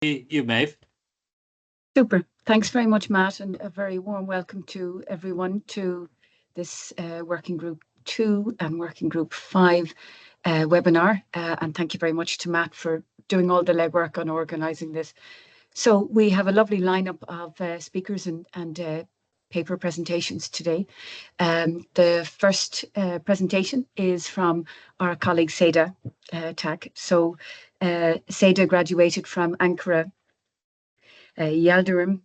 You, Maeve. Super. Thanks very much, Matt, and a very warm welcome to everyone to this Working Group 2 and Working Group 5 webinar. And thank you very much to Matt for doing all the legwork on organising this. So we have a lovely lineup of speakers and paper presentations today. The first presentation is from our colleague Ceyda Tac. So Ceyda graduated from Ankara Yildirim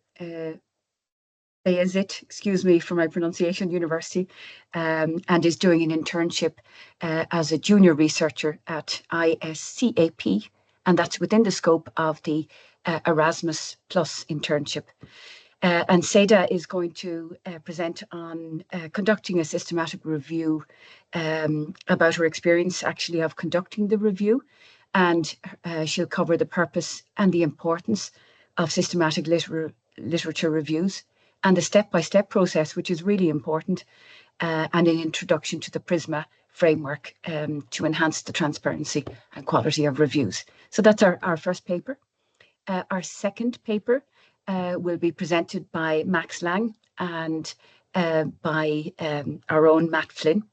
Beyazıt, excuse me for my pronunciation, University, and is doing an internship as a junior researcher at ISCAP, and that's within the scope of the Erasmus Plus internship. And Ceyda is going to present on conducting a systematic review about her experience actually of conducting the review, and she'll cover the purpose and the importance of systematic literature reviews and the step-by-step process, which is really important, and an introduction to the PRISMA framework to enhance the transparency and quality of reviews. So that's our first paper. Our second paper will be presented by Max Lange and by our own Matt Flynn.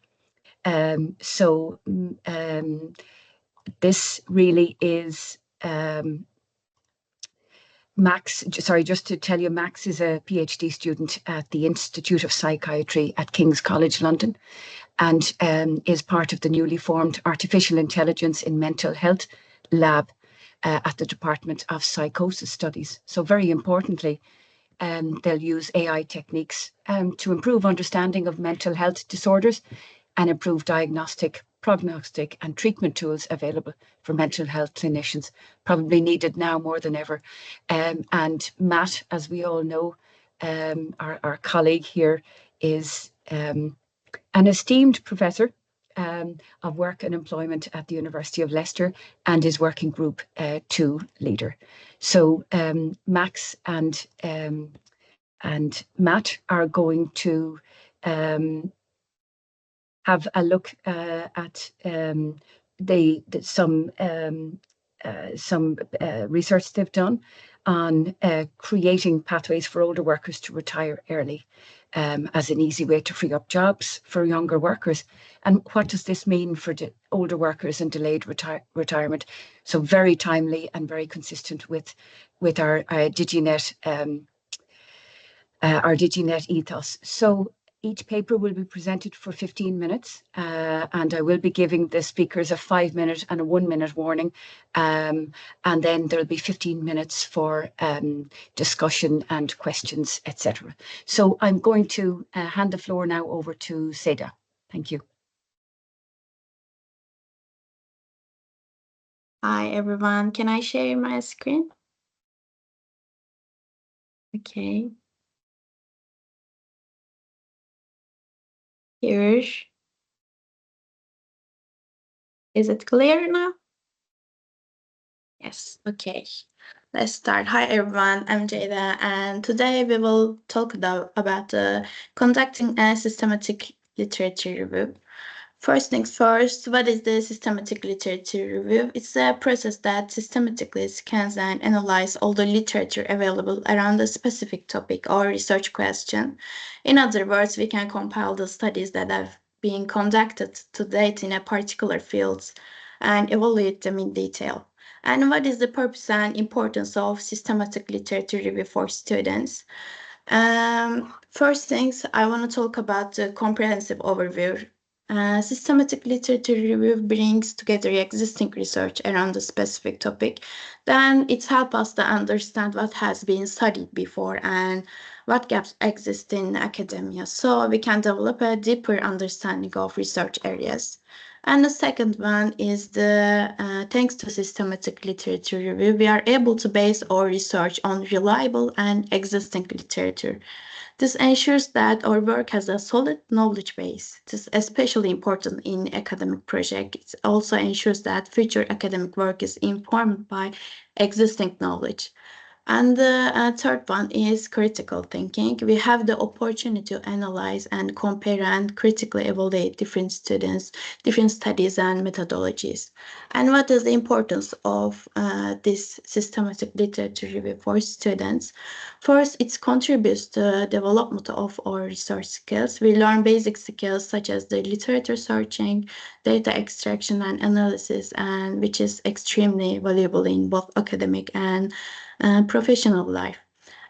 This really is Max, sorry, just to tell you, Max is a PhD student at the Institute of Psychiatry at King's College London, and is part of the newly formed Artificial Intelligence in Mental Health lab at the Department of Psychosis Studies. So very importantly, they'll use AI techniques to improve understanding of mental health disorders and improve diagnostic, prognostic and treatment tools available for mental health clinicians, probably needed now more than ever. And Matt, as we all know, our colleague here, is an esteemed professor of work and employment at the University of Leicester and is Working Group 2 leader. So Max and Matt are going to have a look at some research they've done on creating pathways for older workers to retire early as an easy way to free up jobs for younger workers. And what does this mean for older workers and delayed retirement? So very timely and very consistent with our Diginet ethos. So each paper will be presented for 15 minutes, and I will be giving the speakers a 5-minute and a 1-minute warning, and then there'll be 15 minutes for discussion and questions, etc. So I'm going to hand the floor now over to Ceyda. Thank you. Hi, everyone. Can I share my screen? Okay. Here. Is it clear now? Yes, okay. Let's start. Hi, everyone. I'm Ceyda, and today we will talk about conducting a systematic literature review. First things first, what is the systematic literature review? It's a process that systematically scans and analyzes all the literature available around a specific topic or research question. In other words, we can compile the studies that have been conducted to date in a particular field and evaluate them in detail. And what is the purpose and importance of systematic literature review for students? First things, I want to talk about the comprehensive overview. Systematic literature review brings together existing research around a specific topic. Then it helps us to understand what has been studied before and what gaps exist in academia, so we can develop a deeper understanding of research areas. And the second one is thanks to systematic literature review, we are able to base our research on reliable and existing literature. This ensures that our work has a solid knowledge base. This is especially important in academic projects. It also ensures that future academic work is informed by existing knowledge. And the third one is critical thinking. We have the opportunity to analyze and compare and critically evaluate different students, different studies and methodologies. And what is the importance of this systematic literature review for students? First, it contributes to the development of our research skills. We learn basic skills such as the literature searching, data extraction and analysis, and which is extremely valuable in both academic and professional life.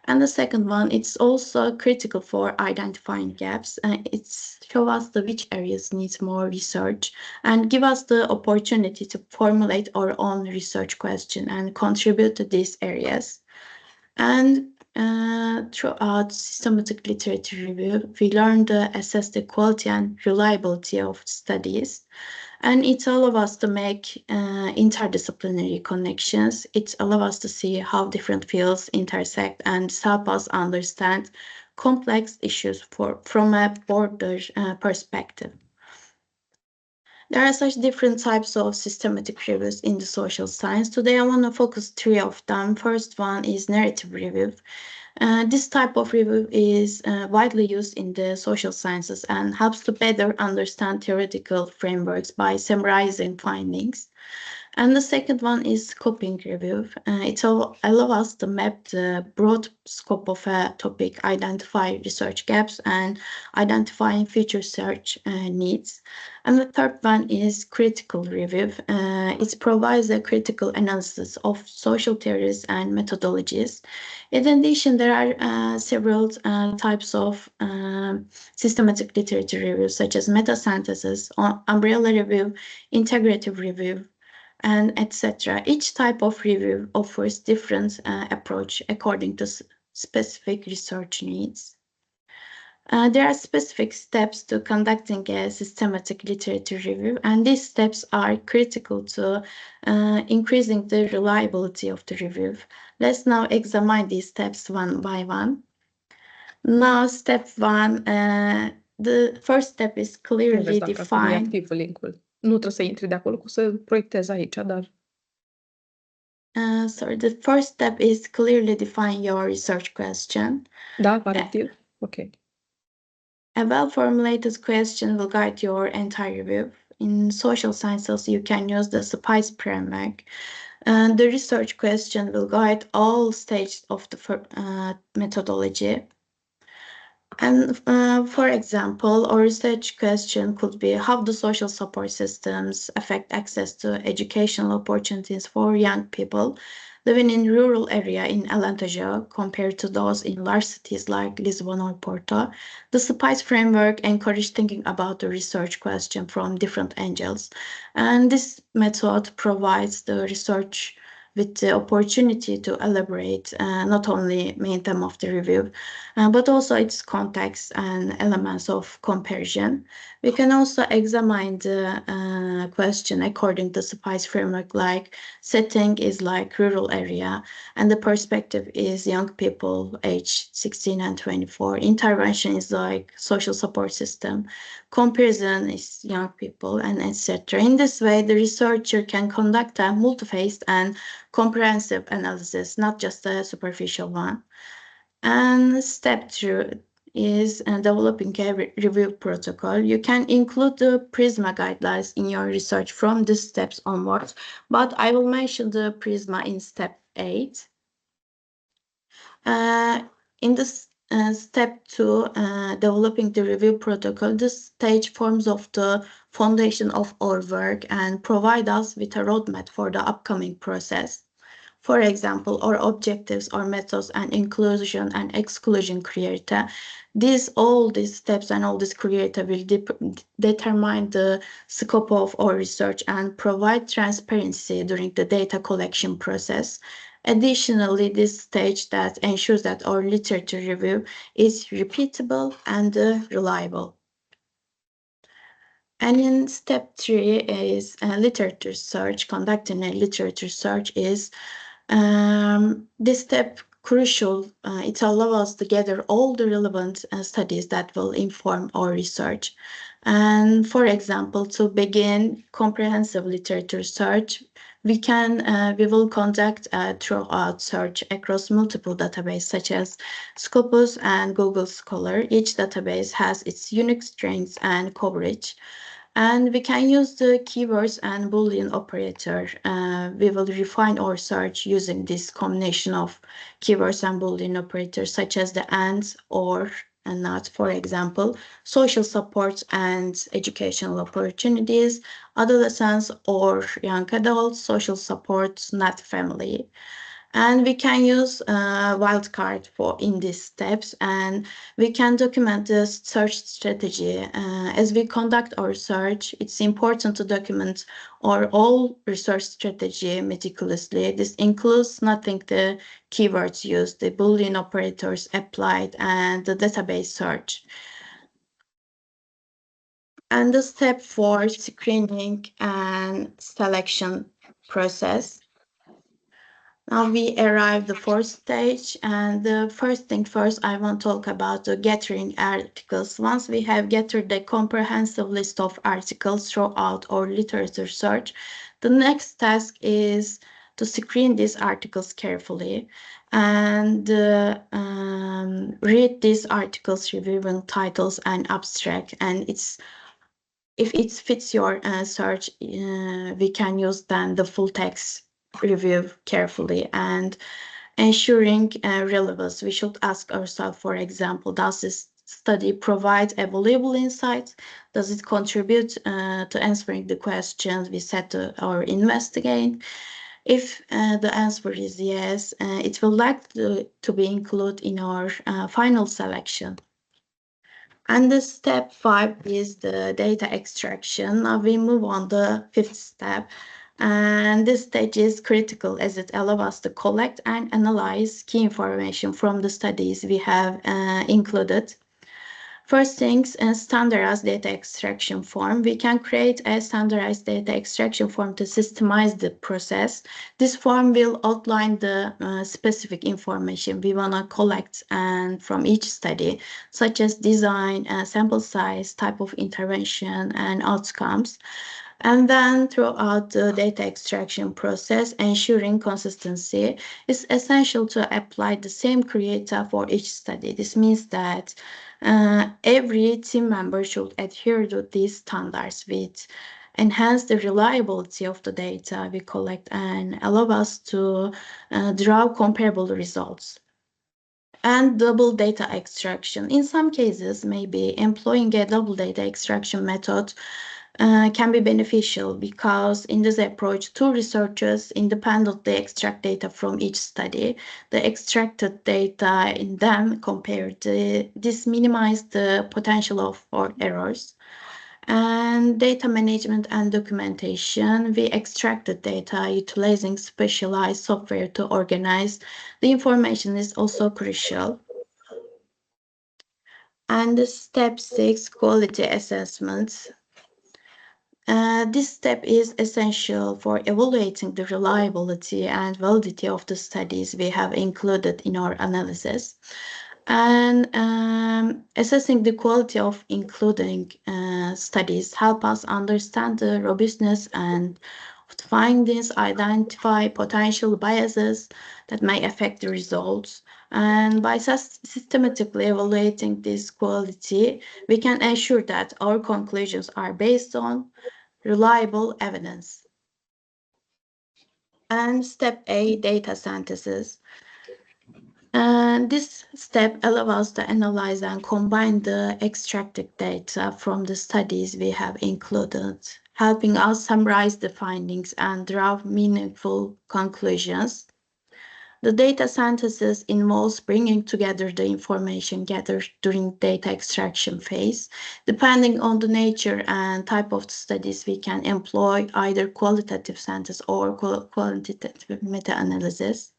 And the second one, it's also critical for identifying gaps. It's show us which areas needs more research and give us the opportunity to formulate our own research question and contribute to these areas. And throughout systematic literature review, we learn to assess the quality and reliability of studies. And it allows us to make interdisciplinary connections. It allows us to see how different fields intersect and help us understand complex issues from a broader perspective. There are such different types of systematic reviews in the social science. Today I want to focus three of them. First one is narrative review. This type of review is widely used in the social sciences and helps to better understand theoretical frameworks by summarizing findings. And the second one is scoping review. It allows us to map the broad scope of a topic, identify research gaps, and identifying future search needs. And the third one is critical review. It provides a critical analysis of social theories and methodologies. In addition, there are several types of systematic literature reviews, such as meta-synthesis, umbrella review, integrative review, and etc. Each type of review offers different approach according to specific research needs. There are specific steps to conducting a systematic literature review, and these steps are critical to increasing the reliability of the review. Let's now examine these steps one by one. Now, step one, the first step is clearly defined. Activ link-ul. Nu trebuie să intri de acolo, cu să proiectezi aici, dar... Sorry, the first step is clearly define your research question. Da, apare activ? Ok. A well-formulated question will guide your entire review. In social sciences, you can use the SPICE framework. The research question will guide all stages of the methodology. And for example, our research question could be how do social support systems affect access to educational opportunities for young people living in rural area in Alentejo compared to those in large cities like Lisbon or Porto. The SPICE framework encourages thinking about the research question from different angles. And this method provides the research with the opportunity to elaborate not only main theme of the review, but also its context and elements of comparison. We can also examine the question according to SPICE framework, like setting is like rural area, and the perspective is young people aged 16 and 24. Intervention is like social support system. Comparison is young people, and etc. In this way, the researcher can conduct a multi-phased and comprehensive analysis, not just a superficial one. And step 2 is developing a review protocol. You can include the PRISMA guidelines in your research from these steps onwards, but I will mention the PRISMA in step 8. In this step 2, developing the review protocol, this stage forms of the foundation of our work and provide us with a roadmap for the upcoming process. For example, our objectives, our methods, and inclusion and exclusion criteria. All these steps and all this criteria will determine the scope of our research and provide transparency during the data collection process. Additionally, this stage that ensures that our literature review is repeatable and reliable. And in step 3 is literature search. Conducting a literature search is this step crucial. It allows us to gather all the relevant studies that will inform our research. And for example, to begin comprehensive literature search, we will conduct a thorough search across multiple databases such as Scopus and Google Scholar. Each database has its unique strengths and coverage. And we can use the keywords and Boolean operator. We will refine our search using this combination of keywords and Boolean operators, such as the and, or, and not, for example, social support and educational opportunities, adolescents or young adults, social support, not family. And we can use wildcard for in these steps, and we can document the search strategy. As we conduct our search, it's important to document our all research strategy meticulously. This includes nothing the keywords used, the Boolean operators applied, and the database search. And the step 4, screening and selection process. Now we arrive the fourth stage, and the first thing first, I want to talk about the gathering articles. Once we have gathered a comprehensive list of articles throughout our literature search, the next task is to screen these articles carefully and read these articles reviewing titles and abstract, and if it fits your search, we can use then the full text review carefully and ensuring relevance. We should ask ourselves, for example, does this study provide valuable insights? Does it contribute to answering the questions we set or investigate? If the answer is yes, it will likely to be included in our final selection. And the step 5 is the data extraction. Now we move on the 5th step. And this stage is critical as it allows us to collect and analyze key information from the studies we have included. First things, a standardized data extraction form. We can create a standardized data extraction form to systemize the process. This form will outline the specific information we want to collect and from each study, such as design, sample size, type of intervention, and outcomes. And then throughout the data extraction process, ensuring consistency is essential to apply the same criteria for each study. This means that every team member should adhere to these standards, which enhance the reliability of the data we collect and allow us to draw comparable results. And double data extraction. In some cases, maybe employing a double data extraction method can be beneficial because in this approach, two researchers independently extract data from each study. The extracted data in them compared, this minimizes the potential for errors. And data management and documentation, we extracted data utilizing specialized software to organize the information is also crucial. And step 6, quality assessments. This step is essential for evaluating the reliability and validity of the studies we have included in our analysis. And assessing the quality of including studies help us understand the robustness and findings, identify potential biases that may affect the results. And by systematically evaluating this quality, we can ensure that our conclusions are based on reliable evidence. And step 8, data synthesis. And this step allows us to analyze and combine the extracted data from the studies we have included, helping us summarize the findings and draw meaningful conclusions. The data synthesis involves bringing together the information gathered during data extraction phase. Depending on the nature and type of studies, we can employ either qualitative synthesis or quantitative meta-analysis.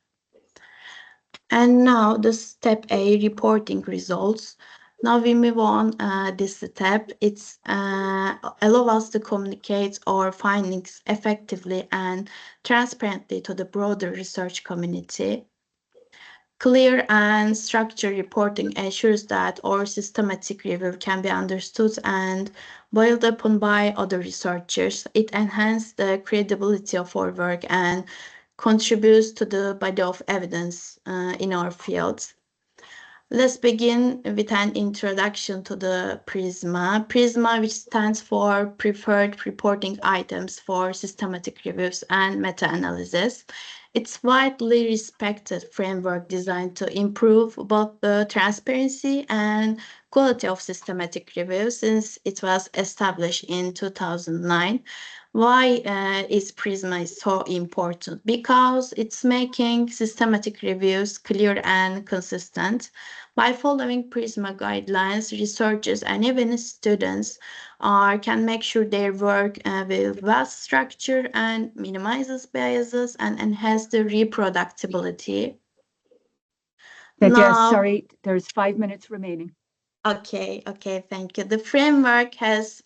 And now the step A, reporting results. Now we move on this step. It's allow us to communicate our findings effectively and transparently to the broader research community. Clear and structured reporting ensures that our systematic review can be understood and built upon by other researchers. It enhances the credibility of our work and contributes to the body of evidence in our field. Let's begin with an introduction to the PRISMA. PRISMA, which stands for Preferred Reporting Items for Systematic Reviews and Meta-Analysis. It's widely respected framework designed to improve both the transparency and quality of systematic review since it was established in 2009. Why is PRISMA so important? Because it's making systematic reviews clear and consistent. By following PRISMA guidelines, researchers and even students can make sure their work will be well structured and minimizes biases and enhance the reproducibility. Now, sorry, there's 5 minutes remaining. Okay, thank you. The framework has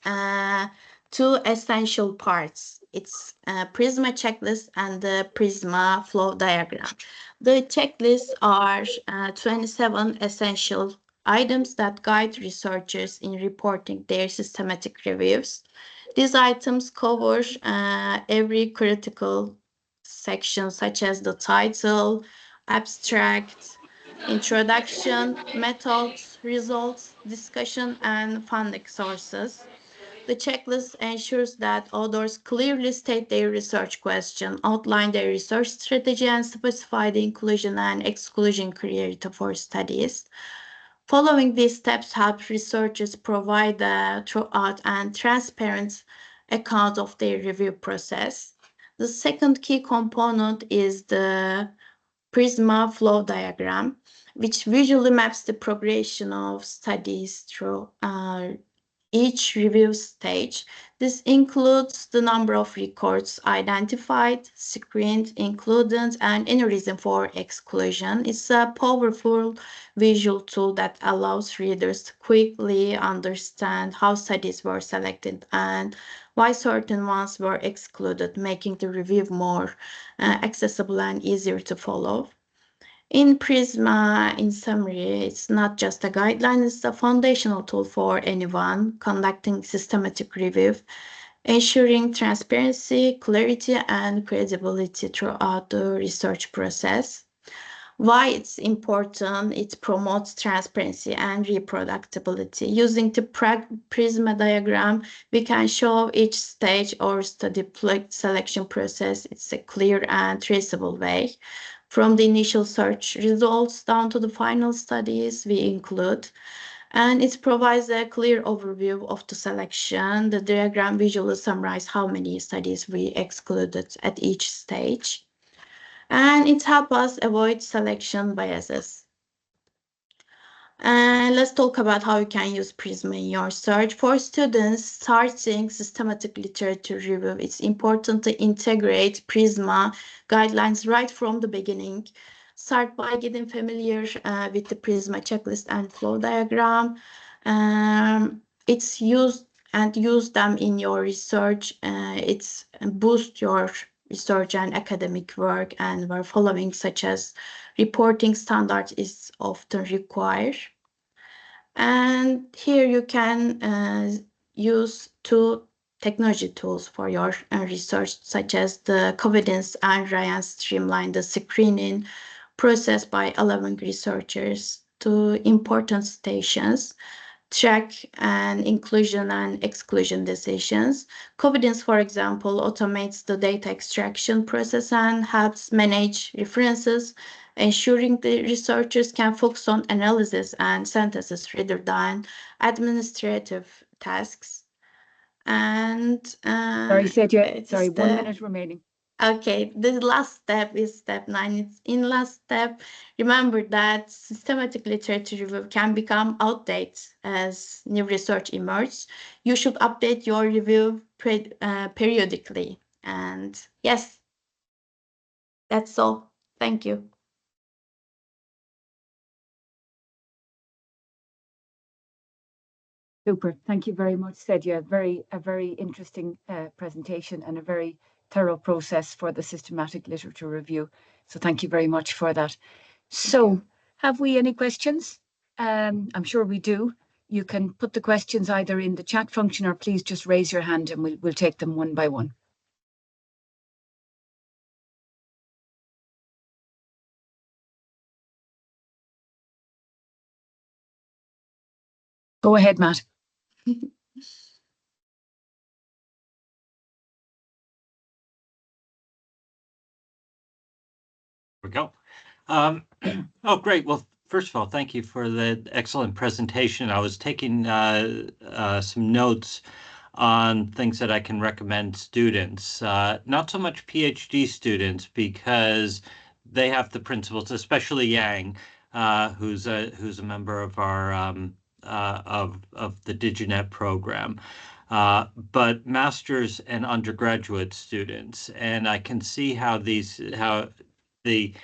two essential parts. It's PRISMA checklist and the PRISMA flow diagram. The checklists are 27 essential items that guide researchers in reporting their systematic reviews. These items cover every critical section, such as the title, abstract, introduction, methods, results, discussion, and funding sources. The checklist ensures that authors clearly state their research question, outline their research strategy, and specify the inclusion and exclusion criteria for studies. Following these steps helps researchers provide a thorough and transparent account of their review process. The second key component is the PRISMA flow diagram, which visually maps the progression of studies through each review stage. This includes the number of records identified, screened, included, and any reason for exclusion. It's a powerful visual tool that allows readers to quickly understand how studies were selected and why certain ones were excluded, making the review more accessible and easier to follow. In PRISMA, in summary, it's not just a guideline, it's a foundational tool for anyone conducting systematic review, ensuring transparency, clarity, and credibility throughout the research process. Why it's important, it promotes transparency and reproducibility. Using the PRISMA diagram, we can show each stage or study selection process. It's a clear and traceable way. From the initial search results down to the final studies we include. And it provides a clear overview of the selection. The diagram visually summarizes how many studies we excluded at each stage. And it helps us avoid selection biases. And let's talk about how you can use PRISMA in your search. For students starting systematic literature review, it's important to integrate PRISMA guidelines right from the beginning. Start by getting familiar with the PRISMA checklist and flow diagram. It's used and use them in your research. It's boost your research and academic work, and we're following such as reporting standards is often required. And here you can use two technology tools for your research, such as the Covidence and Ryan streamline the screening process by allowing researchers to important stations track and inclusion and exclusion decisions. Covidence, for example, automates the data extraction process and helps manage references, ensuring the researchers can focus on analysis and synthesis rather than administrative tasks. And sorry, Ceyda, sorry, 1 minute remaining. Okay, the last step is step 9. It's in last step. Remember that systematic literature review can become outdated as new research emerges. You should update your review periodically. And yes, that's all. Thank you. Super. Thank you very much, Ceyda. A very interesting presentation and a very thorough process for the systematic literature review. So thank you very much for that. So, have we any questions? I'm sure we do. You can put the questions either in the chat function or please just raise your hand and we'll take them one by one. Go ahead, Matt. We go. Oh, great. Well, first of all, thank you for the excellent presentation. I was taking some notes on things that I can recommend students, not so much PhD students, because they have the principles, especially Yang, who's a member of our of the Diginet program. But master's and undergraduate students, and I can see how the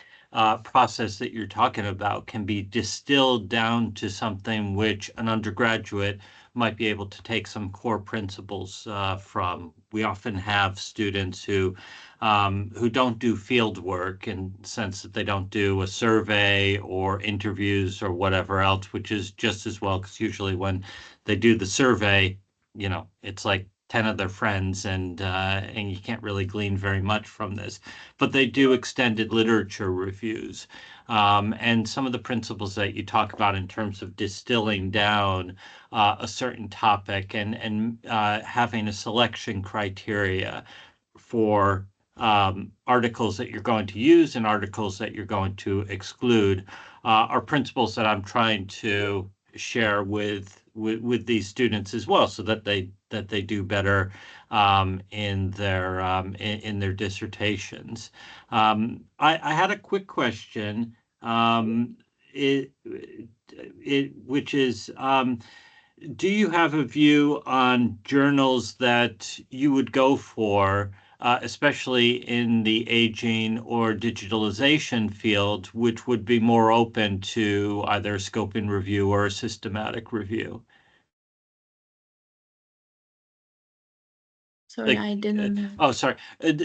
process that you're talking about can be distilled down to something which an undergraduate might be able to take some core principles from. We often have students who don't do field work in the sense that they don't do a survey or interviews or whatever else, which is just as well, because usually when they do the survey, you know, it's like 10 of their friends, and you can't really glean very much from this. But they do extended literature reviews. And some of the principles that you talk about in terms of distilling down a certain topic and having a selection criteria for articles that you're going to use and articles that you're going to exclude are principles that I'm trying to share with these students as well, so that they do better in their dissertations. I had a quick question, which is, do you have a view on journals that you would go for, especially in the aging or digitalization field, which would be more open to either a scoping review or a systematic review? Sorry, Like, I didn't know. oh, sorry.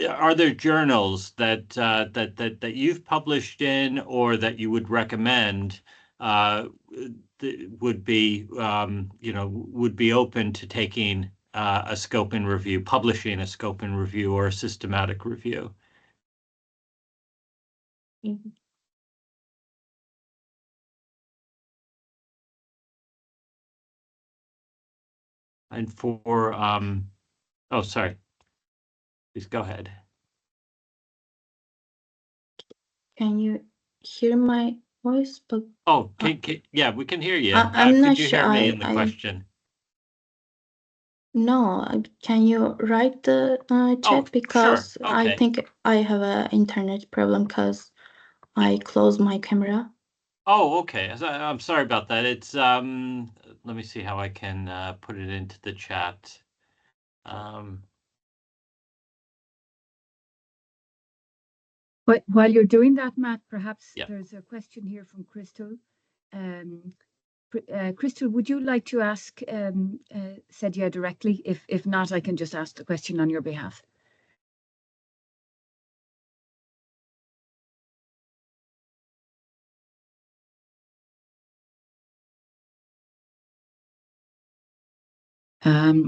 Are there journals that you've published in or that you would recommend would be would be open to taking a scope and review, publishing a scope and review or a systematic review? Mhm. And for oh, sorry. Please go ahead. Can you hear my voice? But Oh, yeah, we can hear you. I'm not Could you sure. hear me in the question? No. Can you write the Oh, chat, because sure. I Okay. think I have an internet problem because I closed my camera. Oh, okay. I'm sorry about that. It's let me see how I can put it into the chat. But while you're doing that, Matt, perhaps Yeah. there's a question here from Crystal. Crystal, would you like to ask Ceyda directly? If not, I can just ask the question on your behalf.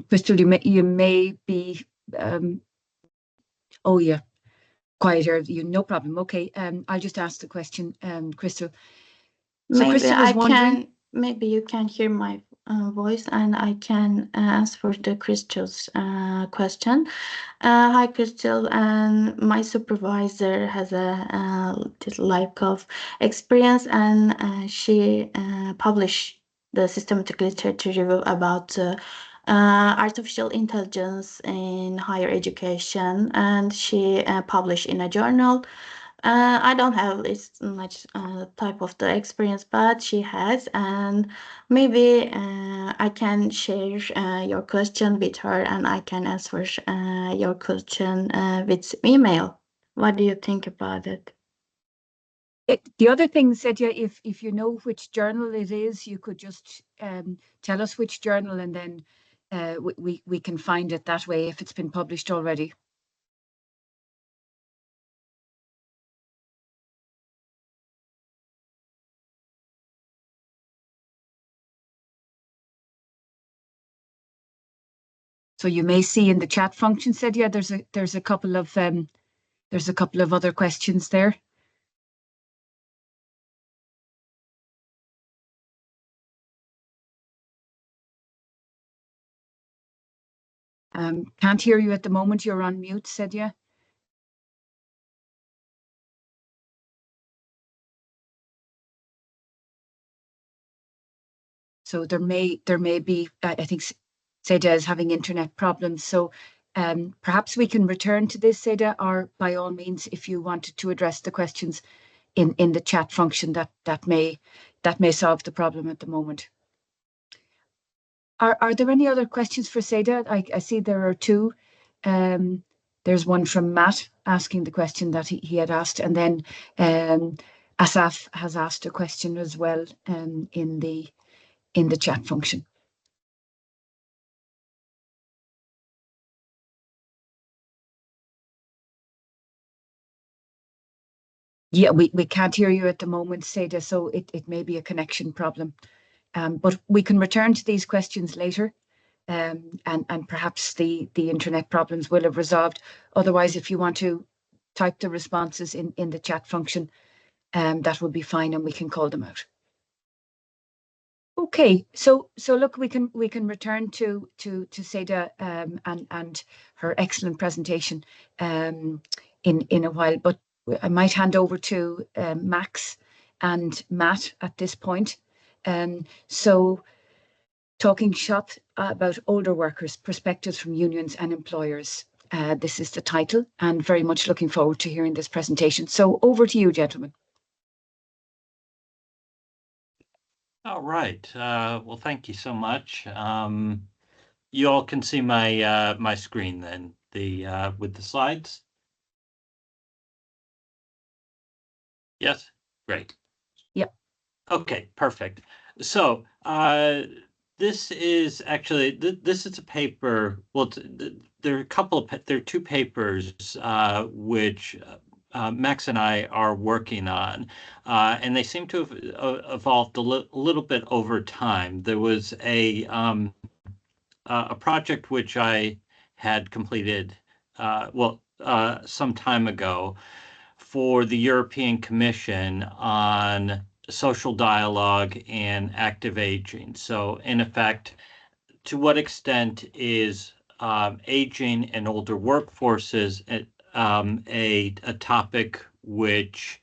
Crystal, you may be. Oh yeah, quiet here. No problem. Okay. I'll just ask the question, Crystal. So Maybe Crystal was wondering. Maybe you can hear my voice, and I can answer the Crystal's question. Hi, Crystal. And my supervisor has a lack of experience, and she published the systematic literature review about artificial intelligence in higher education, and she published in a journal. I don't have this much type of the experience, but she has, and maybe I can share your question with her, and I can answer your question with email. What do you think about it? The other thing, Ceyda, if you know which journal it is, you could just tell us which journal, and then we can find it that way if it's been published already. So you may see in the chat function, Ceyda, there's a couple of other questions there. Can't hear you at the moment. You're on mute, Ceyda. So there may be, I think Ceyda is having internet problems. So perhaps we can return to this, Ceyda, or by all means, if you wanted to address the questions in the chat function, that may solve the problem at the moment. Are there any other questions for Ceyda? I see there are two. There's one from Matt asking the question that he had asked, and then Asaf has asked a question as well in the chat function. Yeah, we can't hear you at the moment, Ceyda, so it may be a connection problem. But we can return to these questions later, and perhaps the internet problems will have resolved. Otherwise, if you want to type the responses in the chat function, that would be fine, and we can call them out. Okay, so look, we can return to Ceyda and her excellent presentation in a while, but I might hand over to Max and Matt at this point. So talking shop about older workers, perspectives from unions and employers. This is the title, and very much looking forward to hearing this presentation. So over to you, gentlemen. All right. Well, thank you so much. You all can see my my screen then, with the slides. Yes, great. Yep. Okay, perfect. So this is actually this is a paper. Well, there are two papers which Max and I are working on, and they seem to have evolved a little bit over time. There was a project which I had completed some time ago for the European Commission on social dialogue and active aging. So in effect, to what extent is aging and older workforces a topic which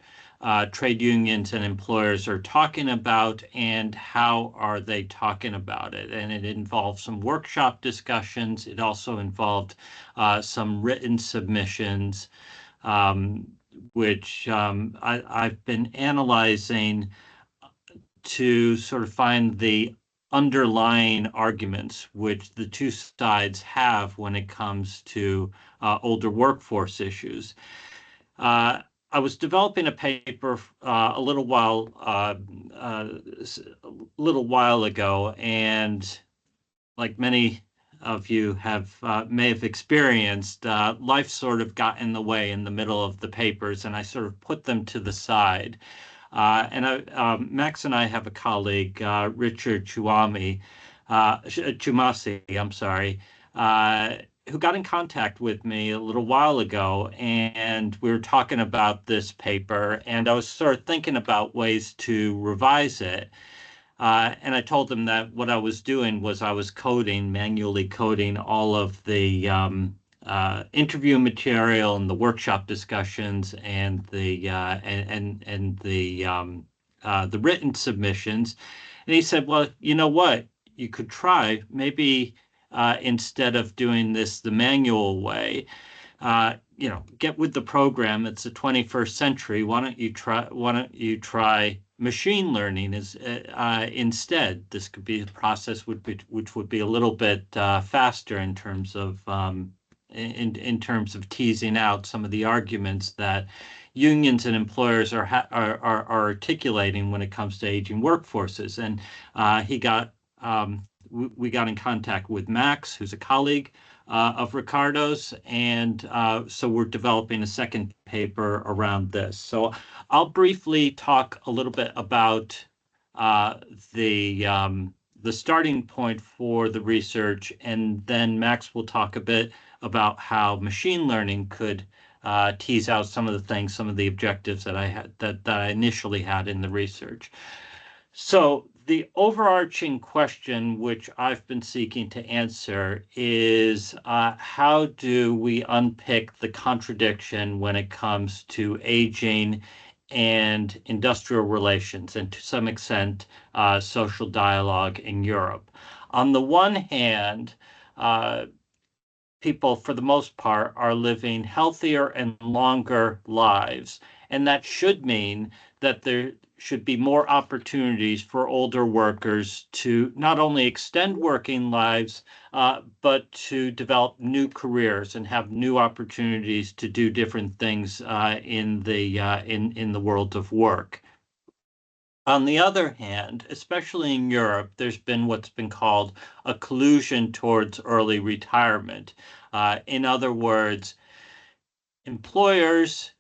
trade unions and employers are talking about, and how are they talking about it? And it involved some workshop discussions. It also involved some written submissions, which I've been analyzing to sort of find the underlying arguments which the two sides have when it comes to older workforce issues. I was developing a paper a little while ago, and like many of you may have experienced, life sort of got in the way in the middle of the papers, and I sort of put them to the side. Max and I have a colleague, Richard Twumasi, I'm sorry, who got in contact with me a little while ago, and we were talking about this paper, and I was sort of thinking about ways to revise it. And I told them that what I was doing was I was manually coding all of the interview material and the workshop discussions and the written submissions. And he said, well, you know what? You could try maybe instead of doing this the manual way, get with the program. It's the 21st century. Why don't you try machine learning instead? This could be a process which would be a little bit faster in terms of in terms of teasing out some of the arguments that unions and employers are articulating when it comes to aging workforces. And we got in contact with Max, who's a colleague of Ricardo's, and so we're developing a second paper around this. So I'll briefly talk a little bit about the the starting point for the research, and then Max will talk a bit about how machine learning could tease out some of the things, some of the objectives that I had that I initially had in the research. So the overarching question, which I've been seeking to answer, is how do we unpick the contradiction when it comes to aging and industrial relations, and to some extent, social dialogue in Europe? On the one hand, people, for the most part, are living healthier and longer lives, and that should mean that there should be more opportunities for older workers to not only extend working lives, but to develop new careers and have new opportunities to do different things in the world of work. On the other hand, especially in Europe, there's been what's been called a collusion towards early retirement. In other words, employers,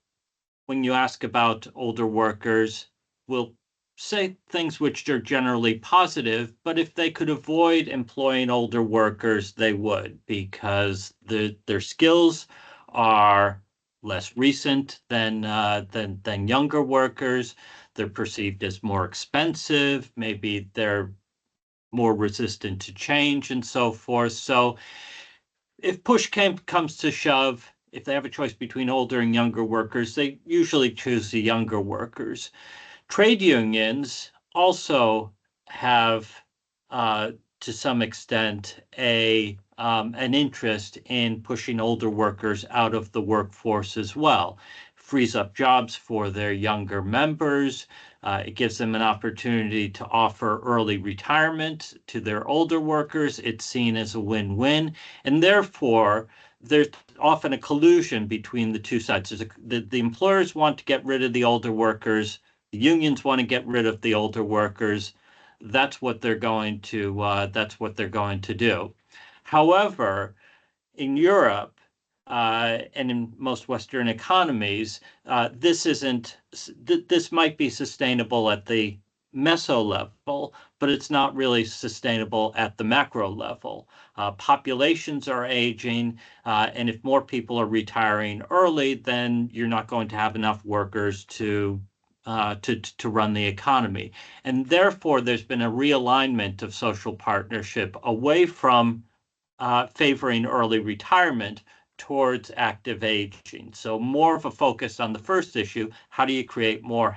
when you ask about older workers, will say things which are generally positive, but if they could avoid employing older workers, they would, because their skills are less recent than younger workers. They're perceived as more expensive. Maybe they're more resistant to change and so forth. So if push comes to shove, if they have a choice between older and younger workers, they usually choose the younger workers. Trade unions also have, to some extent, an interest in pushing older workers out of the workforce as well. Frees up jobs for their younger members. It gives them an opportunity to offer early retirement to their older workers. It's seen as a win-win, and therefore there's often a collusion between the two sides. The employers want to get rid of the older workers. The unions want to get rid of the older workers. That's what they're going to do. However, in Europe and in most Western economies, this might be sustainable at the meso level, but it's not really sustainable at the macro level. Populations are aging, and if more people are retiring early, then you're not going to have enough workers to run the economy. And therefore, there's been a realignment of social partnership away from favoring early retirement towards active aging. So more of a focus on the first issue: how do you create more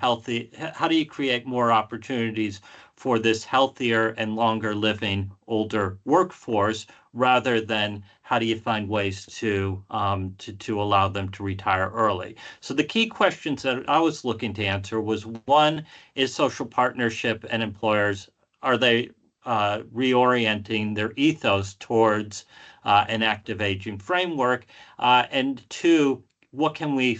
opportunities for this healthier and longer living older workforce, rather than how do you find ways to allow them to retire early. So the key questions that I was looking to answer was, one, is social partnership and employers, are they reorienting their ethos towards an active aging framework? And two, what can we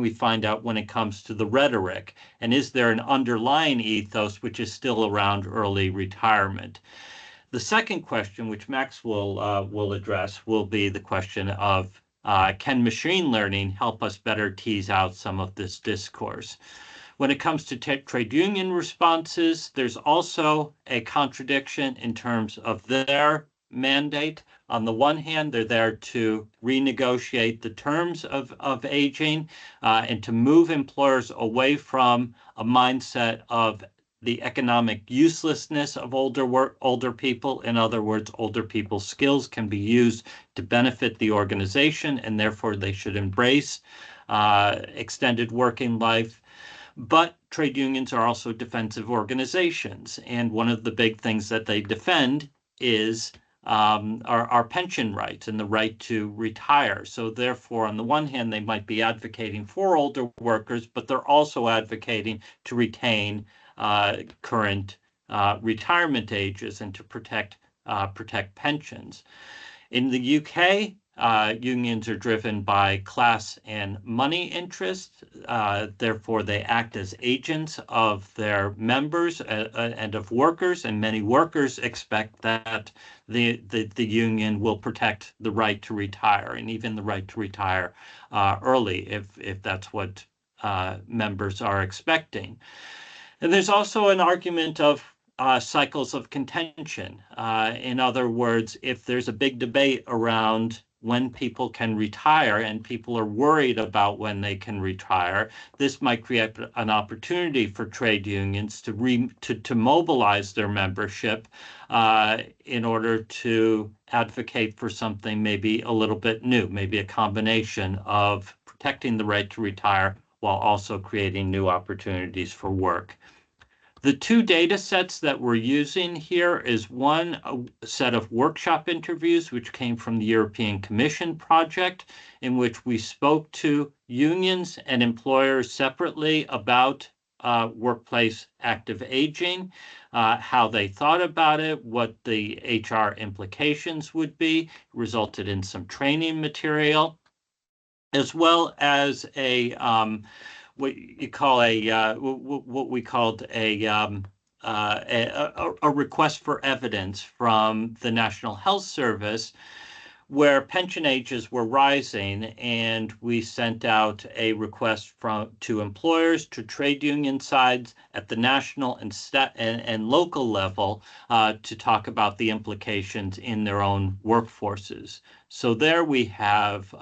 find out when it comes to the rhetoric? And is there an underlying ethos which is still around early retirement? The second question, which Max will address, will be the question of can machine learning help us better tease out some of this discourse? When it comes to trade union responses, there's also a contradiction in terms of their mandate. On the one hand, they're there to renegotiate the terms of aging and to move employers away from a mindset of the economic uselessness of older people. In other words, older people's skills can be used to benefit the organization, and therefore they should embrace extended working life. But trade unions are also defensive organizations, and one of the big things that they defend is our pension rights and the right to retire. So therefore, on the one hand, they might be advocating for older workers, but they're also advocating to retain current retirement ages and to protect pensions. In the UK, unions are driven by class and money interests. Therefore, they act as agents of their members and of workers, and many workers expect that the union will protect the right to retire, and even the right to retire early if that's what members are expecting. And there's also an argument of cycles of contention. In other words, if there's a big debate around when people can retire and people are worried about when they can retire, this might create an opportunity for trade unions to mobilize their membership in order to advocate for something maybe a little bit new, maybe a combination of protecting the right to retire while also creating new opportunities for work. The two data sets that we're using here is one set of workshop interviews, which came from the European Commission project, in which we spoke to unions and employers separately about workplace active aging, how they thought about it, what the HR implications would be, resulted in some training material, as well as a what we called a request for evidence from the National Health Service, where pension ages were rising, and we sent out a request to employers, to trade union sides at the national and local level to talk about the implications in their own workforces. So there we have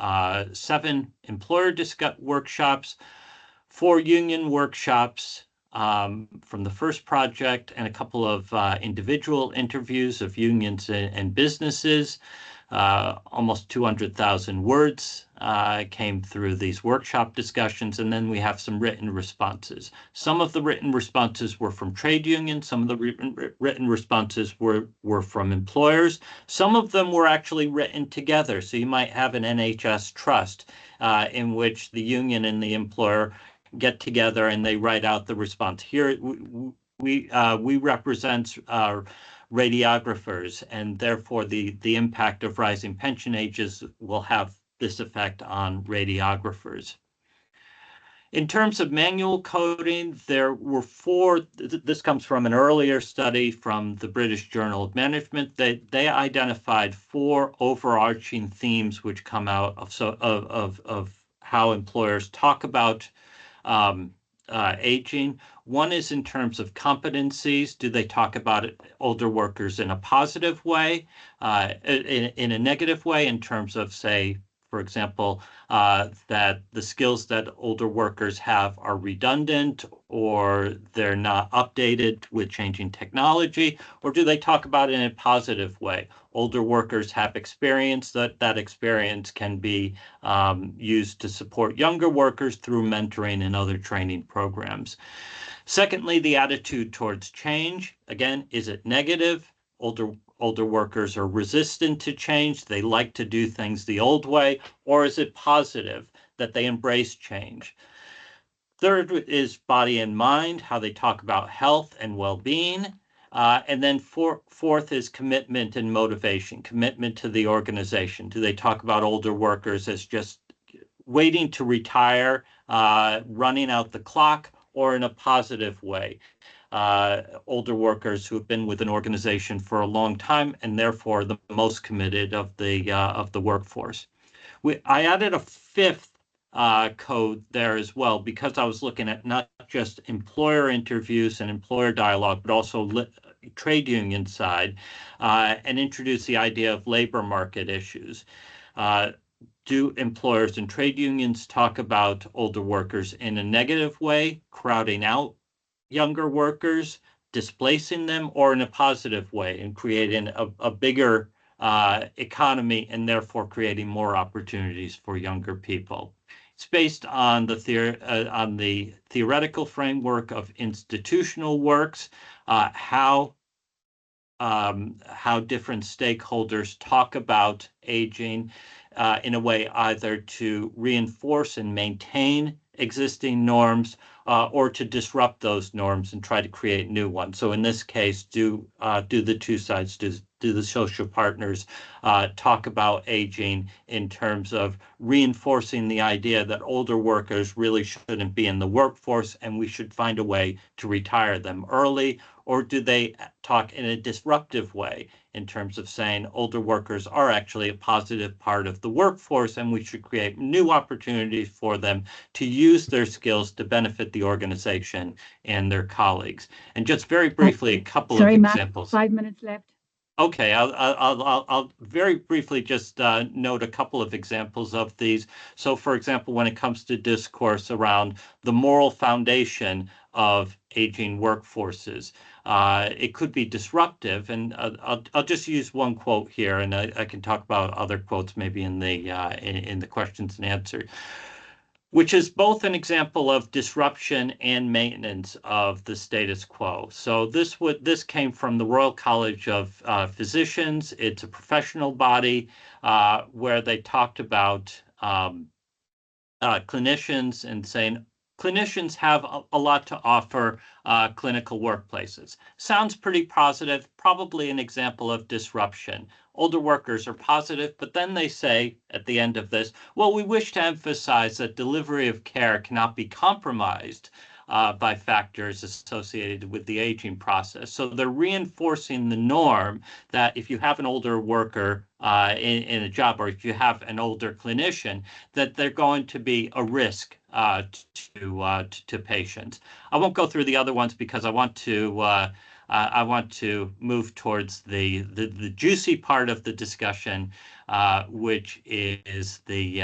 7 employer workshops, 4 union workshops from the first project, and a couple of individual interviews of unions and businesses. Almost 200,000 words came through these workshop discussions, and then we have some written responses. Some of the written responses were from trade unions, some of the written responses were from employers. Some of them were actually written together, so you might have an NHS trust in which the union and the employer get together and they write out the response. Here we represent radiographers, and therefore the impact of rising pension ages will have this effect on radiographers. In terms of manual coding, there were 4, this comes from an earlier study from the British Journal of Management. They identified 4 overarching themes which come out of how employers talk about aging. One is in terms of competencies. Do they talk about older workers in a positive way, in a negative way, in terms of, say, for example, that the skills that older workers have are redundant or they're not updated with changing technology? Or do they talk about it in a positive way? Older workers have experience, that experience can be used to support younger workers through mentoring and other training programs. Secondly, the attitude towards change. Again, is it negative? Older workers are resistant to change. They like to do things the old way. Or is it positive that they embrace change? Third is body and mind, how they talk about health and well-being. And then fourth is commitment and motivation, commitment to the organization. Do they talk about older workers as just waiting to retire, running out the clock, or in a positive way? Older workers who have been with an organization for a long time and therefore the most committed of the workforce. I added a 5th code there as well, because I was looking at not just employer interviews and employer dialogue, but also trade union side, and introduced the idea of labor market issues. Do employers and trade unions talk about older workers in a negative way, crowding out younger workers, displacing them, or in a positive way and creating a bigger economy and therefore creating more opportunities for younger people? It's based on the theoretical framework of institutional works, how different stakeholders talk about aging in a way either to reinforce and maintain existing norms or to disrupt those norms and try to create new ones. So in this case, do the two sides do the social partners talk about aging in terms of reinforcing the idea that older workers really shouldn't be in the workforce and we should find a way to retire them early? Or do they talk in a disruptive way in terms of saying older workers are actually a positive part of the workforce and we should create new opportunities for them to use their skills to benefit the organization and their colleagues? And just very briefly, a couple of examples. Matt, 5 minutes left. Okay, I'll very briefly just note a couple of examples of these. So, for example, when it comes to discourse around the moral foundation of aging workforces, it could be disruptive. And I'll just use one quote here, and I can talk about other quotes maybe in the questions and answers, which is both an example of disruption and maintenance of the status quo. So this came from the Royal College of Physicians. It's a professional body where they talked about clinicians and saying clinicians have a lot to offer clinical workplaces. Sounds pretty positive, probably an example of disruption. Older workers are positive, but then they say at the end of this, well, we wish to emphasize that delivery of care cannot be compromised by factors associated with the aging process. So they're reinforcing the norm that if you have an older worker in a job, or if you have an older clinician, that they're going to be a risk to patients. I won't go through the other ones because I want to move towards the juicy part of the discussion, which is the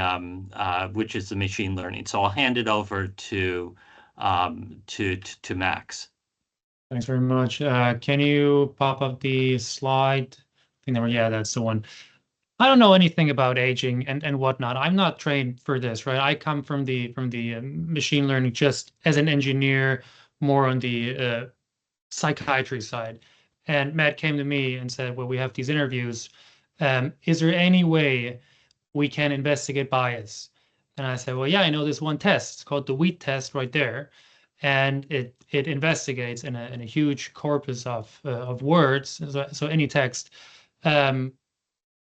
machine learning. So I'll hand it over to Max. Thanks very much. Can you pop up the slide? I think yeah, that's the one. I don't know anything about aging and whatnot. I'm not trained for this, right? I come from the machine learning just as an engineer, more on the psychiatry side. And Matt came to me and said, well, we have these interviews. Is there any way we can investigate bias? And I said, well, yeah, I know this one test. It's called the wheat test right there. And it investigates in a huge corpus of words, so any text,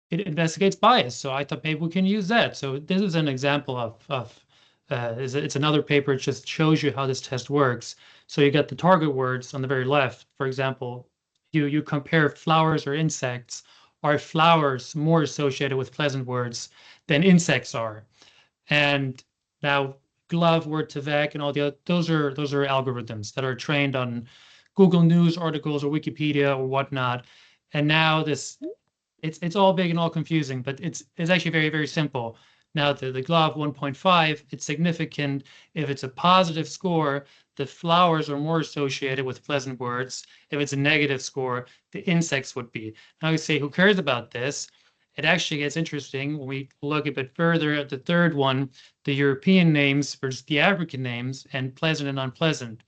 it investigates bias. So I thought maybe we can use that. So this is an example of it's another paper. It just shows you how this test works. So you get the target words on the very left. For example, you compare flowers or insects. Are flowers more associated with pleasant words than insects are? And now glove, word to vec, and all the other, those are algorithms that are trained on Google News articles or Wikipedia or whatnot. And now it's all big and all confusing, but it's actually very, very simple. Now the glove 1.5, it's significant if it's a positive score, the flowers are more associated with pleasant words. If it's a negative score, the insects would be. Now you say, who cares about this? It actually gets interesting when we look a bit further at the third one, the European names versus the African names, and pleasant and unpleasant.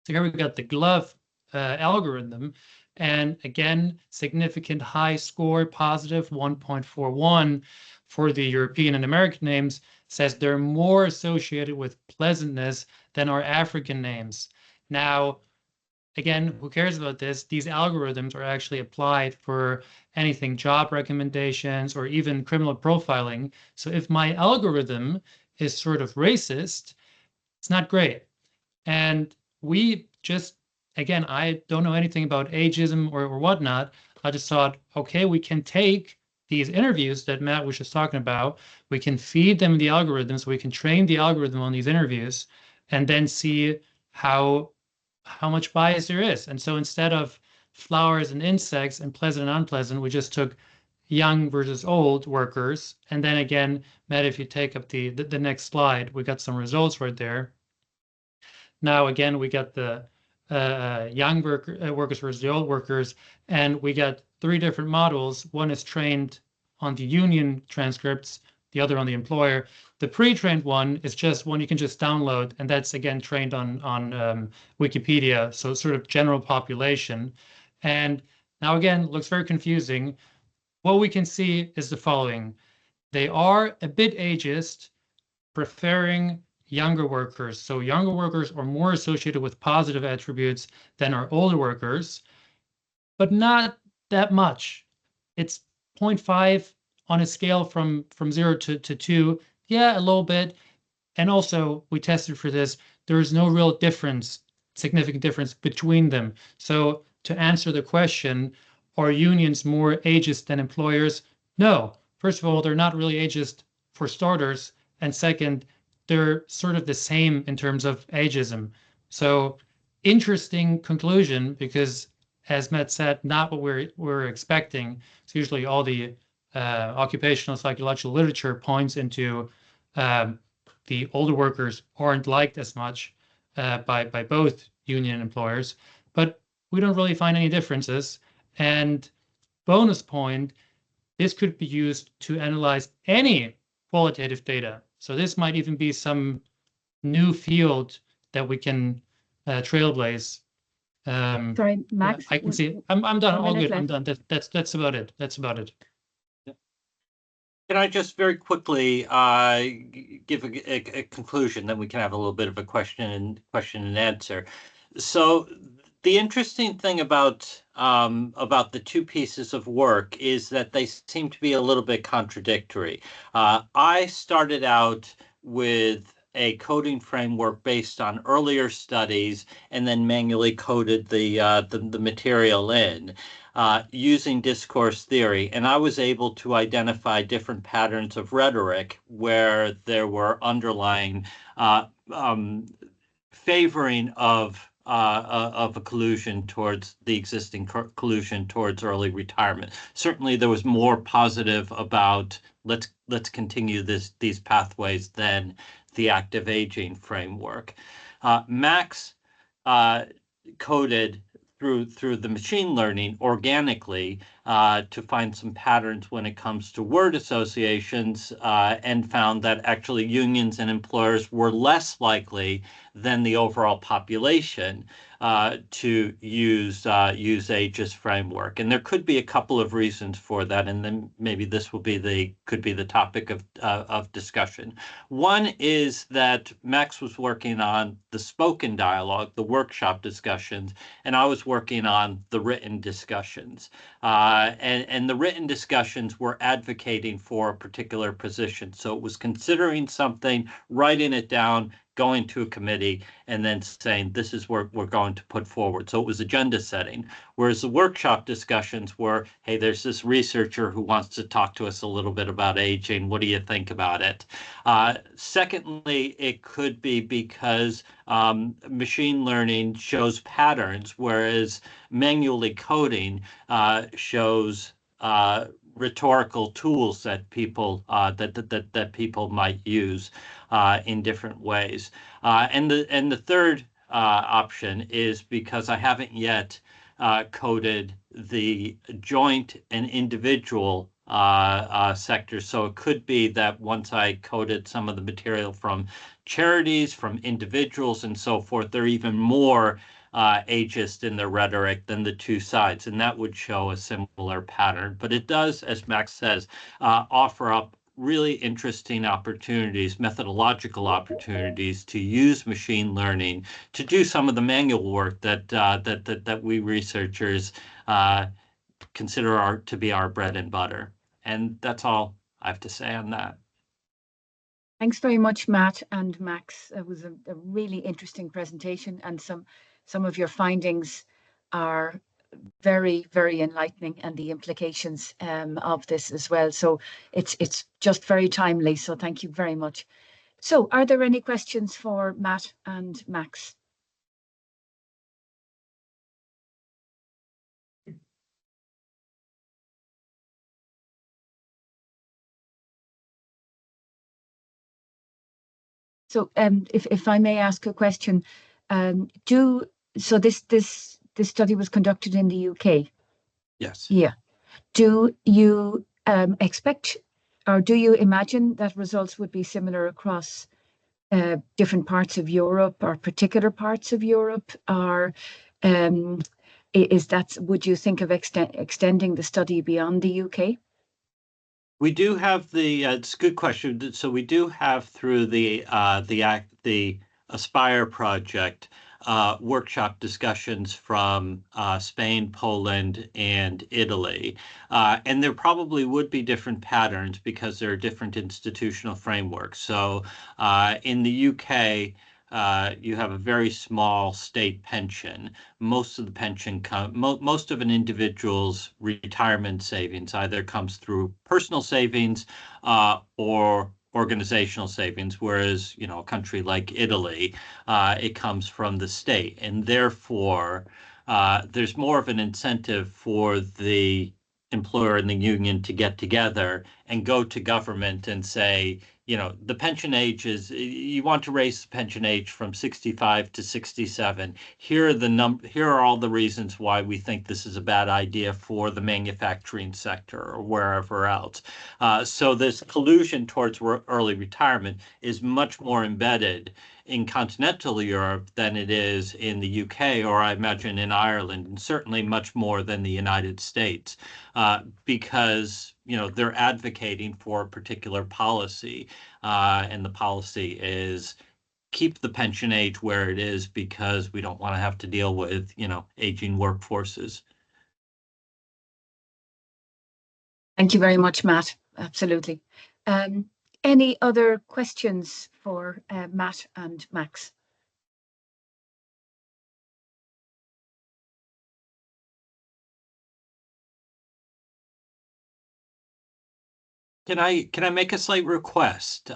So here we've got the glove algorithm, and again, significant high score, positive 1.41 for the European and American names, says they're more associated with pleasantness than our African names. Now, again, who cares about this? These algorithms are actually applied for anything, job recommendations or even criminal profiling. So if my algorithm is sort of racist, it's not great. And we just, again, I don't know anything about ageism or whatnot. I just thought, okay, we can take these interviews that Matt was just talking about, we can feed them the algorithms, we can train the algorithm on these interviews, and then see how much bias there is. And so instead of flowers and insects and pleasant and unpleasant, we just took young versus old workers. And then again, Matt, if you take up the next slide, we got some results right there. Now, again, we got the young workers versus the old workers, and we got 3 different models. One is trained on the union transcripts, the other on the employer. The pre-trained one is just one you can just download, and that's again trained on Wikipedia, so sort of general population. And now again, looks very confusing. What we can see is the following. They are a bit ageist, preferring younger workers. So younger workers are more associated with positive attributes than our older workers, but not that much. it's 0.5 on a scale from 0 to 2. Yeah, a little bit. And also, we tested for this. There is no real difference, significant difference between them. So to answer the question, are unions more ageist than employers? No. First of all, they're not really ageist for starters. And second, they're sort of the same in terms of ageism. So interesting conclusion, because as Matt said, not what we're expecting. It's usually all the occupational psychological literature points into the older workers aren't liked as much by both union and employers, but we don't really find any differences. And bonus point, this could be used to analyze any qualitative data. So this might even be some new field that we can trailblaze. Sorry, Max. I can see. I'm done. All good. Left. I'm done. That's about it. That's about it. Can I just very quickly give a conclusion, then we can have a little bit of a question and answer. So the interesting thing about the two pieces of work is that they seem to be a little bit contradictory. I started out with a coding framework based on earlier studies and then manually coded the material in using discourse theory. And I was able to identify different patterns of rhetoric where there were underlying favoring of a collusion towards the existing collusion towards early retirement. Certainly, there was more positive about let's continue these pathways than the active aging framework. Max coded through the machine learning organically to find some patterns when it comes to word associations and found that actually unions and employers were less likely than the overall population to use ageist framework. And there could be a couple of reasons for that, and then maybe this could be the topic of discussion. One is that Max was working on the spoken dialogue, the workshop discussions, and I was working on the written discussions. And the written discussions were advocating for a particular position. So it was considering something, writing it down, going to a committee, and then saying, this is what we're going to put forward. So it was agenda setting. Whereas the workshop discussions were, hey, there's this researcher who wants to talk to us a little bit about aging. What do you think about it? Secondly, it could be because machine learning shows patterns, whereas manually coding shows rhetorical tools that people that people might use in different ways. And the third option is because I haven't yet coded the joint and individual sectors. So it could be that once I coded some of the material from charities, from individuals, and so forth, they're even more ageist in their rhetoric than the two sides, and that would show a similar pattern. But it does, as Max says, offer up really interesting opportunities, methodological opportunities to use machine learning to do some of the manual work that we researchers consider to be our bread and butter. And that's all I have to say on that. Thanks very much, Matt and Max. It was a really interesting presentation, and some of your findings are very, very enlightening, and the implications of this as well. So it's just very timely. So thank you very much. So are there any questions for Matt and Max? So if I may ask a question, this study was conducted in the UK? Yes. Yeah. Do you expect, or do you imagine that results would be similar across different parts of Europe or particular parts of Europe? Or would you think of extending the study beyond the UK? We do have it's a good question. So we do have through the Aspire project workshop discussions from Spain, Poland, and Italy. And there probably would be different patterns because there are different institutional frameworks. So in the UK, you have a very small state pension. Most of the pension most of an individual's retirement savings either comes through personal savings or organizational savings, whereas, you know, a country like Italy, it comes from the state. And therefore, there's more of an incentive for the employer and the union to get together and go to government and say, you know, the pension age is, you want to raise the pension age from 65 to 67. Here are all the reasons why we think this is a bad idea for the manufacturing sector or wherever else. So this collusion towards early retirement is much more embedded in continental Europe than it is in the UK, or I imagine in Ireland, and certainly much more than the United States, because, you know, they're advocating for a particular policy, and the policy is keep the pension age where it is because we don't want to have to deal with, you know, aging workforces. Thank you very much, Matt. Absolutely. Any other questions for Matt and Max? Can I make a slight request?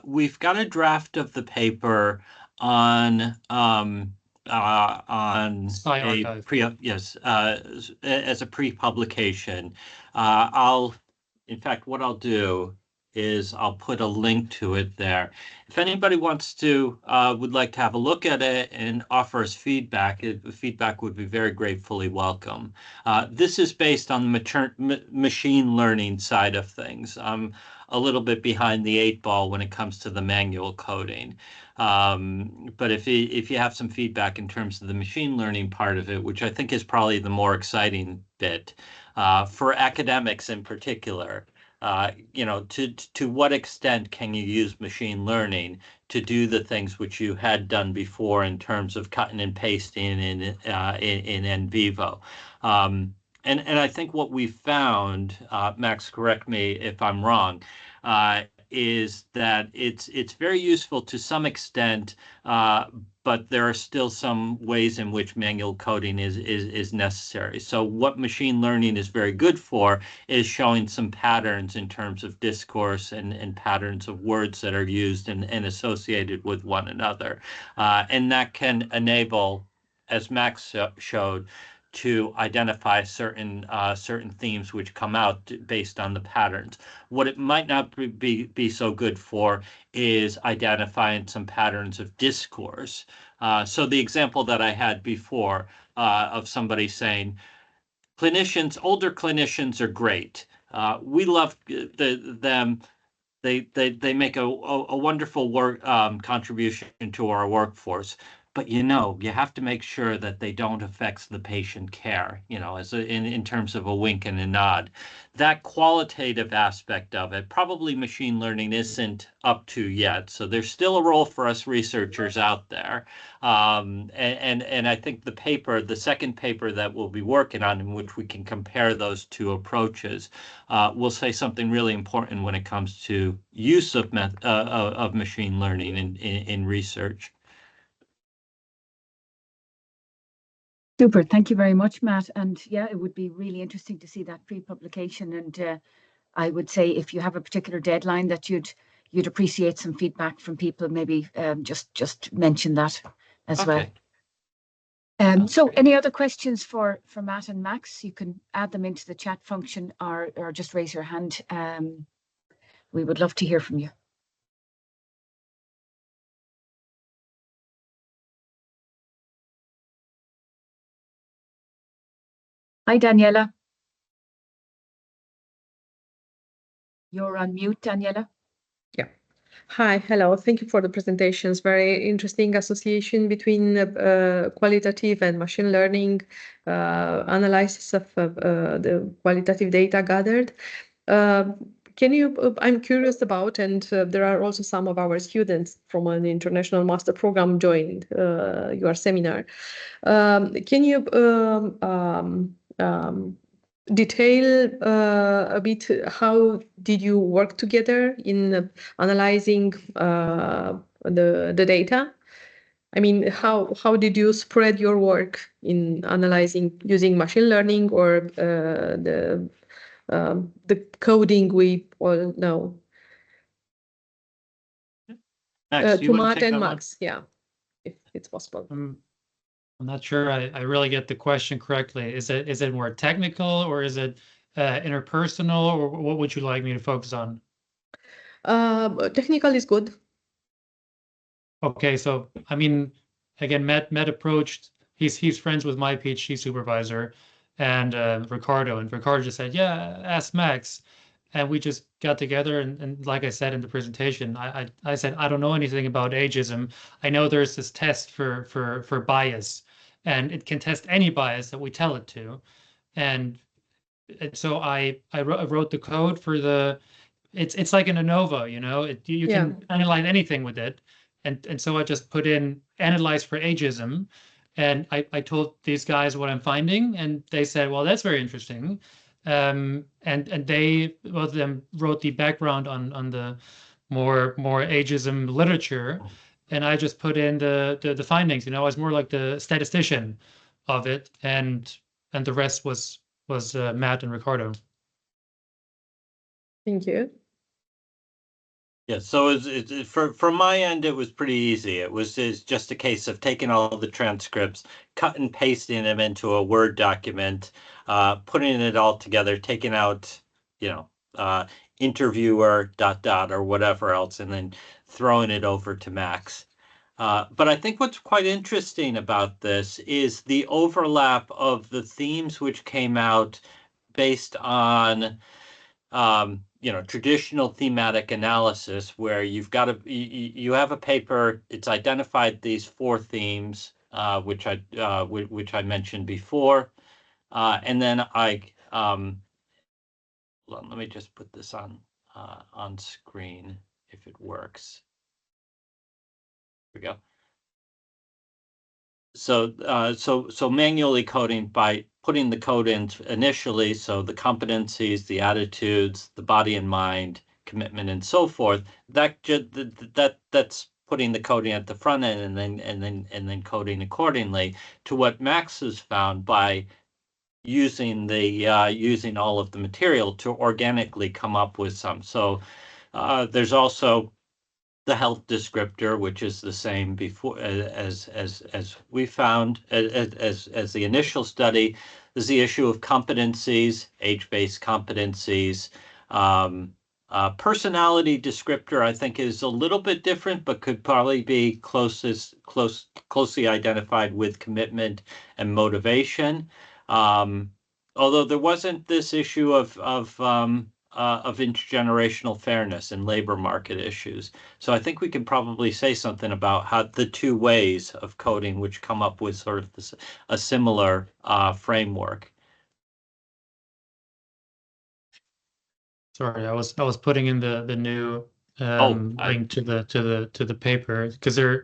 We've got a draft of the paper on a as a pre-publication. In fact, what I'll do is I'll put a link to it there. If anybody wants to, would like to have a look at it and offer us feedback, feedback would be very gratefully welcome. This is based on the machine learning side of things. I'm a little bit behind the 8 ball when it comes to the manual coding. But if you have some feedback in terms of the machine learning part of it, which I think is probably the more exciting bit, for academics in particular, you know, to what extent can you use machine learning to do the things which you had done before in terms of cutting and pasting in NVivo? And I think what we found, Max, correct me if I'm wrong, is that it's very useful to some extent, but there are still some ways in which manual coding is necessary. So what machine learning is very good for is showing some patterns in terms of discourse and patterns of words that are used and associated with one another. And that can enable, as Max showed, to identify certain themes which come out based on the patterns. What it might not be so good for is identifying some patterns of discourse. So the example that I had before of somebody saying, older clinicians are great. We love them. They make a wonderful work contribution to our workforce. But, you know, you have to make sure that they don't affect the patient care, you know, in terms of a wink and a nod. That qualitative aspect of it, probably machine learning isn't up to yet. So there's still a role for us researchers out there. And I think the second paper that we'll be working on, in which we can compare those two approaches, will say something really important when it comes to use of machine learning in research. Super. Thank you very much, Matt. And yeah, it would be really interesting to see that pre-publication. And I would say if you have a particular deadline that you'd appreciate some feedback from people, maybe just mention that as well. So any other questions for Matt and Max? You can add them into the chat function or just raise your hand. We would love to hear from you. Hi, Daniela. You're on mute, Daniela. Yeah. Hi, hello. Thank you for the presentations. Very interesting association between qualitative and machine learning analysis of the qualitative data gathered. Can you, I'm curious about, and there are also some of our students from an international master program joined your seminar. Can you detail a bit how did you work together in analyzing the data? I mean, how did you spread your work in analyzing using machine learning or the coding we all know? Max, do you To want to Matt take and that one? Max, yeah, if it's possible. I'm not sure I really get the question correctly. Is it more technical, or is it interpersonal, or what would you like me to focus on? Technical is good. Okay, so I mean, again, Matt approached. He's friends with my PhD supervisor, and Ricardo, and Ricardo just said, "Yeah, ask Max," and we just got together, and like I said in the presentation, I said I don't know anything about ageism. I know there's this test for bias, and it can test any bias that we tell it to, and so I wrote the code for the. It's like an ANOVA, you know. You Yeah. can analyze anything with it, and so I just put in analyze for ageism, and I told these guys what I'm finding, and they said, well, that's very interesting, and they both of them wrote the background on the more ageism literature, and I just put in the findings. You know, I was more like the statistician of it, and the rest was Matt and Ricardo. Thank you. Yeah, so from my end, it was pretty easy. It's just a case of taking all the transcripts, cut and pasting them into a Word document, putting it all together, taking out, interviewer ... or whatever else, and then throwing it over to Max. But I think what's quite interesting about this is the overlap of the themes which came out based on traditional thematic analysis, where you have a paper, it's identified these 4 themes, which I mentioned before, and then let me just put this on screen if it works. Here we go. So manually coding by putting the code in initially, so the competencies, the attitudes, the body and mind, commitment, and so forth. That's putting the coding at the front end, and then coding accordingly to what Max has found by using using all of the material to organically come up with some. So there's also the health descriptor, which is the same before as we found as the initial study. There's the issue of competencies, age-based competencies. Personality descriptor, I think, is a little bit different, but could probably be closely identified with commitment and motivation. Although there wasn't this issue of intergenerational fairness and labor market issues. So I think we can probably say something about how the 2 ways of coding which come up with sort of a similar framework. Sorry, I was putting in the new link to the paper, because I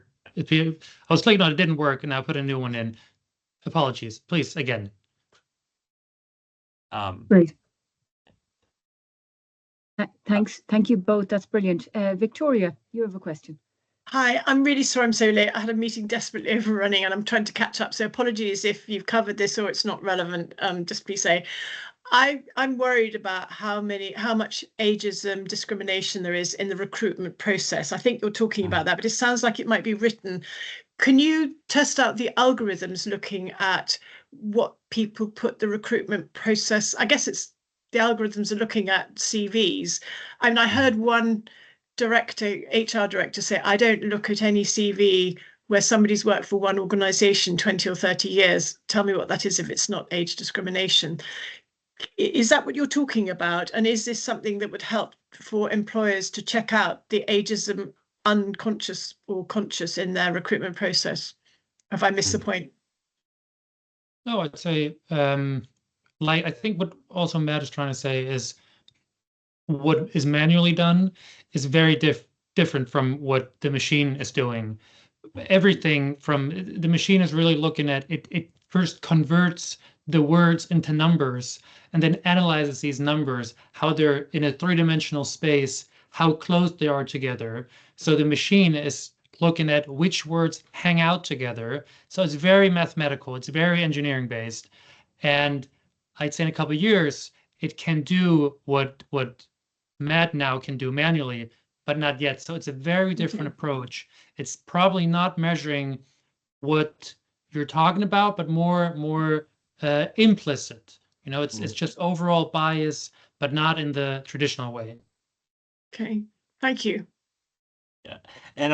was clicking on it, didn't work, and I put a new one in. Apologies, please again. Great. Thanks. Thank you both. That's brilliant. Victoria, you have a question. Hi, I'm really sorry I'm so late. I had a meeting desperately overrunning and I'm trying to catch up. So apologies if you've covered this or it's not relevant. Just please say. I'm worried about how much ageism discrimination there is in the recruitment process. I think you're talking about that, but it sounds like it might be written. Can you test out the algorithms looking at what people put the recruitment process? I guess it's the algorithms are looking at CVs. And I heard one HR director say, I don't look at any CV where somebody's worked for one organization 20 or 30 years. Tell me what that is if it's not age discrimination. Is that what you're talking about? And is this something that would help for employers to check out the ageism unconscious or conscious in their recruitment process? Have I missed the point? No, I'd say, I think what also Matt is trying to say is what is manually done is very different from what the machine is doing. Everything from the machine is really looking at it. It first converts the words into numbers and then analyzes these numbers, how they're in a three-dimensional space, how close they are together. So the machine is looking at which words hang out together. So it's very mathematical. It's very engineering based. And I'd say in a couple of years, it can do what Matt now can do manually, but not yet. So it's a very different approach. It's probably not measuring what you're talking about, but more implicit. You know, it's just overall bias, but not in the traditional way. Okay, thank you. Yeah, and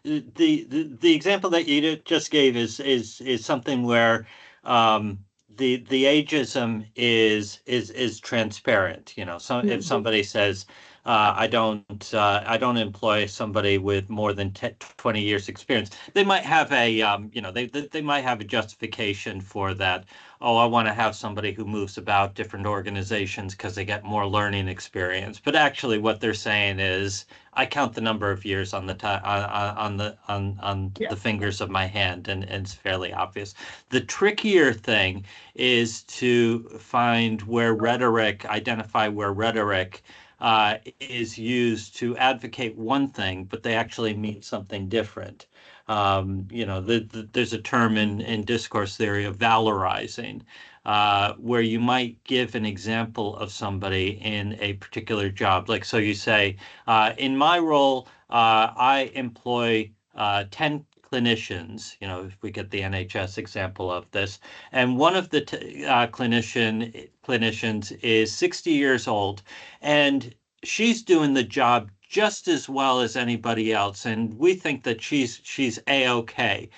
the example that you just gave is something where the ageism is transparent. You know, if somebody says I don't employ somebody with more than 20 years experience, they might have a they might have a justification for that. Oh, I want to have somebody who moves about different organizations because they get more learning experience. But actually, what they're saying is, I count the number of years on the the fingers of my hand, and it's fairly obvious. The trickier thing is to find identify where rhetoric is used to advocate one thing, but they actually mean something different. There's a term in discourse theory of valorizing, where you might give an example of somebody in a particular job. Like, so you say, in my role, I employ 10 clinicians, you know, if we get the NHS example of this, and one of the clinicians is 60 years old, and she's doing the job just as well as anybody else, and we think that she's A-okay.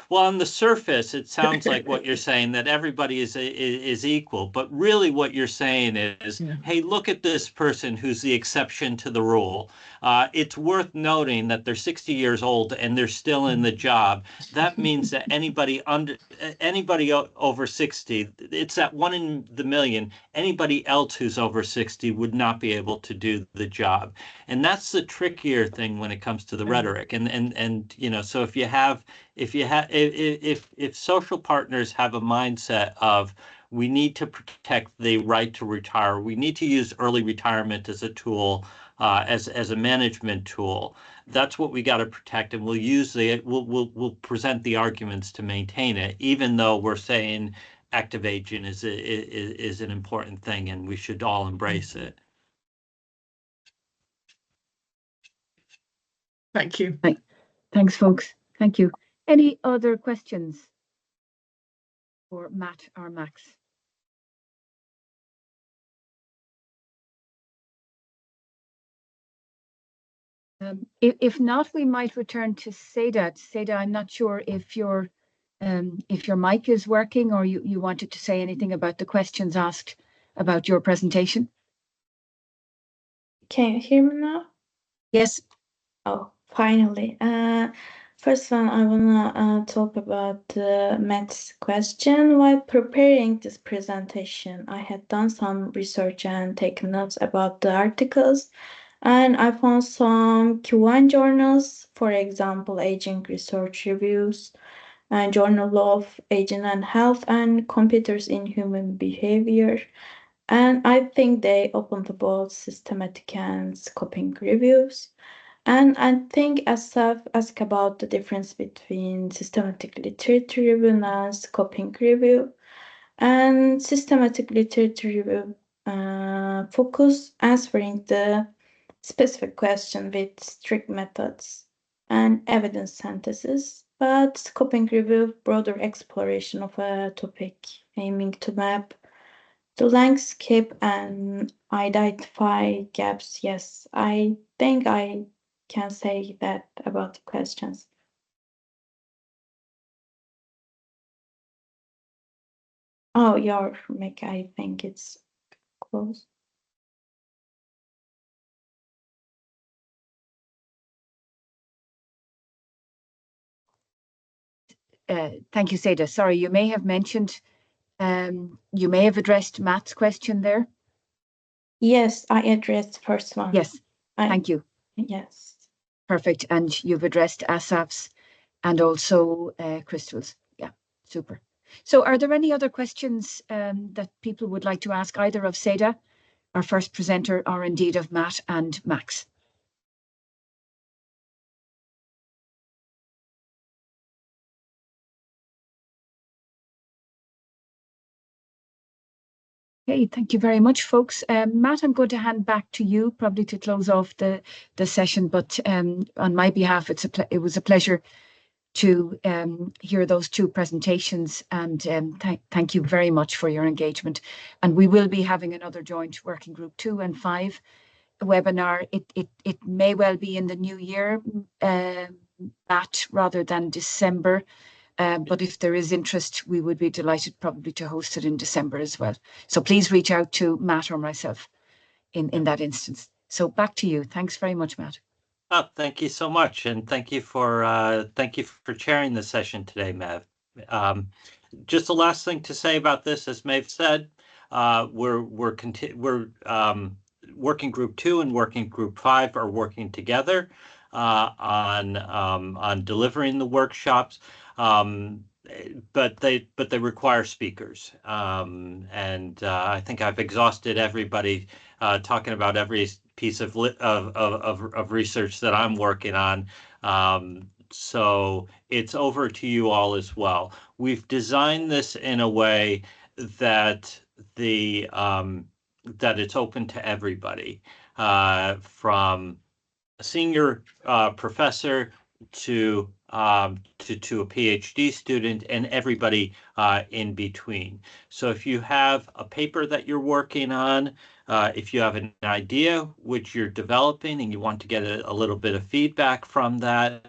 Well, on the surface, it sounds like what you're saying, that everybody is equal, but really what you're saying is, hey, look at this person who's the exception to the rule. It's worth noting that they're 60 years old and they're still in the job. That means that anybody over 60, it's that 1 in the million. Anybody else who's over 60 would not be able to do the job, and that's the trickier thing when it comes to the rhetoric. And you know, so if social partners have a mindset of, we need to protect the right to retire, we need to use early retirement as a tool, as a management tool, that's what we got to protect, and we'll present the arguments to maintain it, even though we're saying active aging is an important thing and we should all embrace it. Thank you. Thanks, folks. Thank you. Any other questions for Matt or Max? If not, we might return to Ceyda. Ceyda, I'm not sure if your mic is working, or you wanted to say anything about the questions asked about your presentation. Can you hear me now? Yes. Oh, finally. First one, I wanna talk about Matt's question. While preparing this presentation, I had done some research and taken notes about the articles, and I found some Q1 journals, for example, Aging Research Reviews, and Journal of Aging and Health, and Computers in Human Behavior. And I think they open to both systematic and scoping reviews. And I think ISCAP asked about the difference between systematic literature review and scoping review. And systematic literature review focus answering the specific question with strict methods and evidence synthesis, but scoping review broader exploration of a topic, aiming to map the landscape and identify gaps. Yes, I think I can say that about the questions. Oh, your mic, I think it's close. Thank you, Ceyda. Sorry, you may have mentioned, you may have addressed Matt's question there. Yes, I addressed the first one. Yes, thank you. Yes. Perfect. And you've addressed ASAPs and also crystals. Yeah, super. So are there any other questions that people would like to ask either of Ceyda, our first presenter, or indeed of Matt and Max? Okay, thank you very much, folks. Matt, I'm going to hand back to you probably to close off the session, but on my behalf, it was a pleasure to hear those two presentations, and thank you very much for your engagement. And we will be having another joint working group 2 and 5 webinar. It may well be in the new year, Matt, rather than December. But if there is interest, we would be delighted probably to host it in December as well. So please reach out to Matt or myself in that instance. So back to you. Thanks very much, Matt. Oh, thank you so much, and thank you for chairing the session today, Mav. Just the last thing to say about this, as Maeve said, we're working group 2 and working group 5 are working together on delivering the workshops. But they require speakers, and I think I've exhausted everybody talking about every piece of research that I'm working on. So it's over to you all as well. We've designed this in a way that that it's open to everybody, from a senior professor to a PhD student and everybody in between. So if you have a paper that you're working on, if you have an idea which you're developing and you want to get a little bit of feedback from that,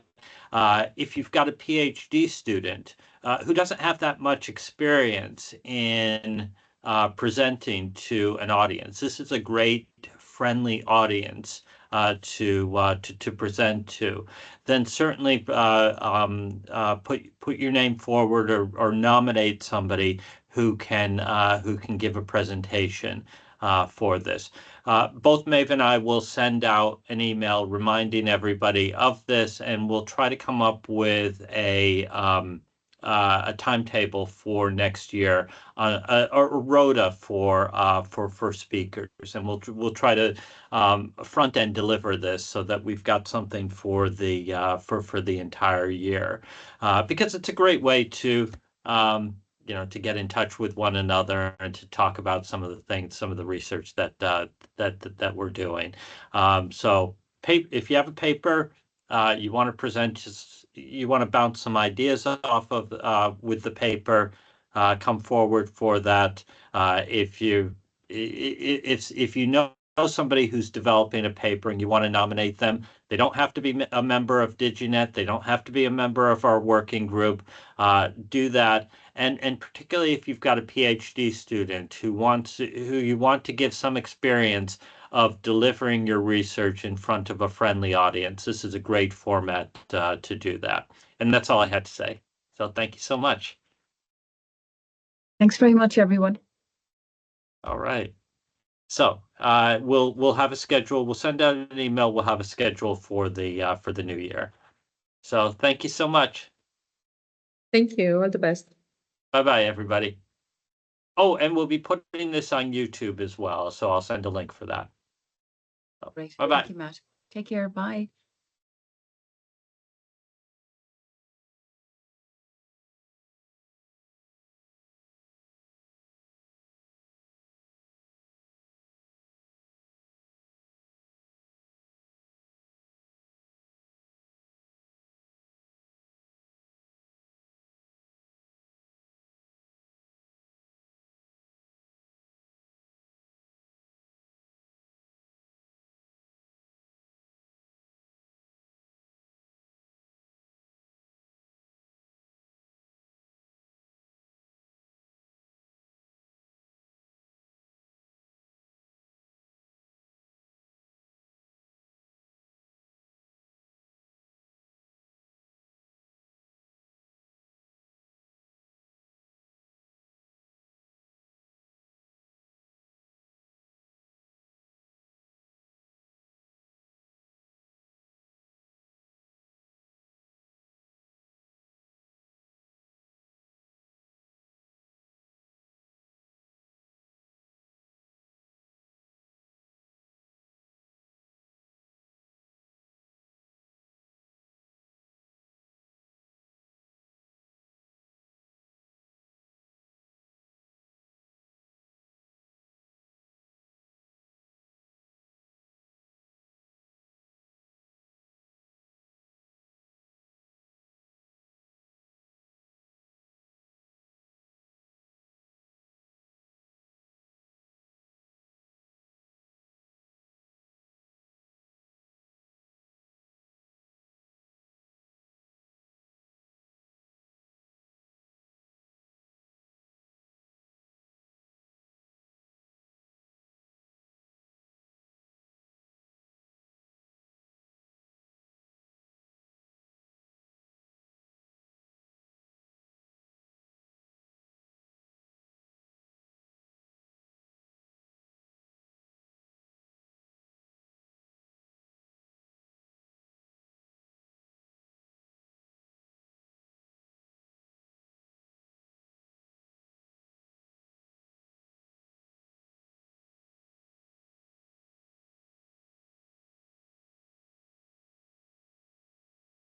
if you've got a PhD student who doesn't have that much experience in presenting to an audience, this is a great friendly audience to present to, then certainly put your name forward or nominate somebody who can give a presentation for this. Both Maeve and I will send out an email reminding everybody of this, and we'll try to come up with a timetable for next year, a rota for speakers, and we'll try to front end deliver this so that we've got something for the entire year, because it's a great way to to get in touch with one another and to talk about some of the things, some of the research that we're doing. So if you have a paper you want to present, you want to bounce some ideas off of with the paper, come forward for that. If you know somebody who's developing a paper and you want to nominate them, they don't have to be a member of Diginet. They don't have to be a member of our working group. Do that. And particularly if you've got a PhD student who you want to give some experience of delivering your research in front of a friendly audience, this is a great format to do that. And that's all I had to say. So thank you so much. Thanks very much, everyone. All right. So we'll have a schedule. We'll send out an email. We'll have a schedule for the new year. So thank you so much. Thank you. All the best. Bye-bye, everybody. Oh, and we'll be putting this on YouTube as well, so I'll send a link for that. Great. Bye-bye. Thank you, Matt. Take care. Bye.